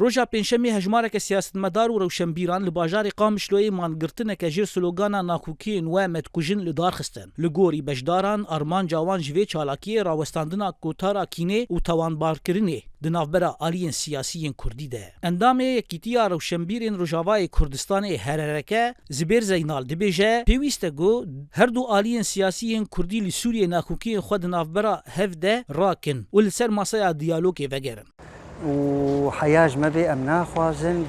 روژا پێنجشەمê hejmareke siyasetmedar û rewşenbîran li bajarê Qamişloyê mangirtineke jêr slogana nakûkiyên we medkujin li dar xistin. Li gorî beşdaran armanca wan ji vê çalakiyê rawestandina kotara kînê û tawanbarkirinê di navbera aliyên siyasî Kurdî de. Endamê Yekîtiya Rewşenbîrên Rojavayê Kurdistanê Herereke Zibêr Zeynal dibêje pêwîst e got her du aliyên siyasî Kurdî li Sûriyê nakûkiyên xwe di navbera hev de rakin û li ser masaya diyalogê vegerin. وحياج ما بي أم ناخوازن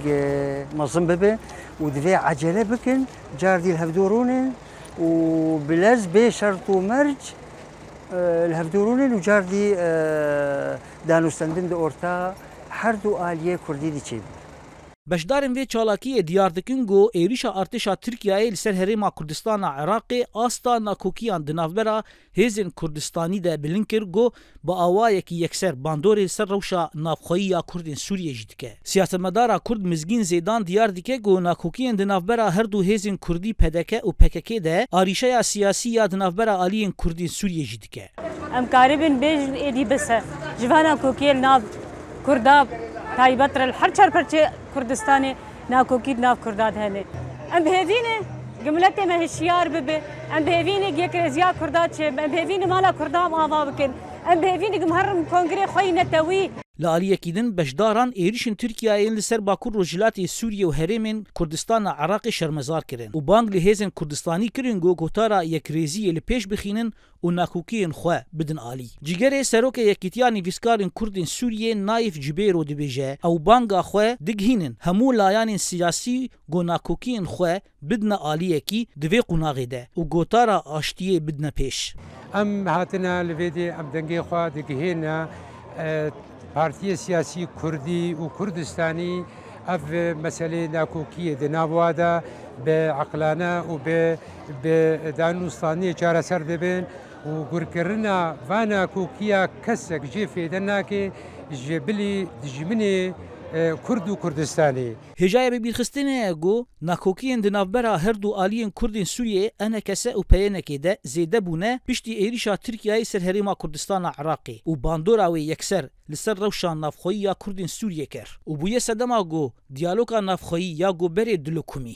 مظن ببي ودفي عجلة بكن جار دي الهفدورونين وبلاز بي شرط ومرج الهفدورونين وجار دي دانوستندن دي أورتا هردو آلية كردي دي چيب Beşdarên vê çalakiyê diyar dikin got êrişa artêşa Tirkiyeyê li ser Herêma Kurdistana Iraqê asta nakokiyan di navbera hêzên Kurdistanî de bilind kir got bi awayekî yekser bandorê ser rewşa navxweyiya Kurdên Sûriyê jî dike. Siyasetmedara Kurd Mizgîn Zêdan diyar dike got nakokiyên di navbera her du hêzên Kurdî PDK û PKK de arîşeya siyasî ya di navbera aliyên Kurdên Sûriyê jî dike. Em karibin bêjin êdî bise ji van nakokiyê nav Kurda تایبەت هەر چارپەرچێ کوردستانی ناکۆکی ناو کوردات هەنێ ئەم بهێڤینێ گملەتێ مە هشیار ببێ ئەم بهێڤینێ یەکرێزیا کوردات چێ ئەم بهێڤینێ مالا کوردام ئاوا بکەن ئەم بهێڤینێ هەرم کۆنگرê xwe yî netewî Li aliyekî din beşdaran êrişên Tirkiyeyê li ser Bakur Rojhilatê Sûriye û Herêmên Kurdistana Iraqê şermezar kirin û bang li hêzên Kurdistanî kirin got gotara yekrêziyê li pêş bixînin û nakokiyên xwe bidin alî. Cîgerê Serokê Yekîtiya Nivîskarên Kurdên Sûriyê Naif Cibêro dibêje ew banga xwe digihînin hemû layanên siyasî got nakokiyên xwe bidine aliyekî di vê qunaxê de û gotara aştiyê bidine pêş. Em hatina li vê de em dengê xwe digihîne Partiya siyasî Kurdî û Kurdistanî ev meselê nakokiyê di nava de bi eqlane û bi danûstaniyê çareser dibin û gurkirina va nakokiya kesek jê fêde nake ji bilî dijminê Kurd û Kurdistanê. Hêjaya bibîrxistinê got nakokiyên di navbera her du aliyên Kurdên Sûriyê enekese û peyênekê de zêde bûne piştî êrişa Tirkiyeyê ser Herêma Kurdistana Iraqê û bandora wê yekser li ser rewşa navxweyiya Kurdên Sûriyê kir û bûye sedema got diyaloga navxweyî ya goberê dilokumî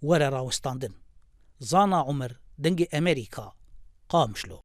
were rawestandin. Zana Umer dengê Amerîka Qamişlo.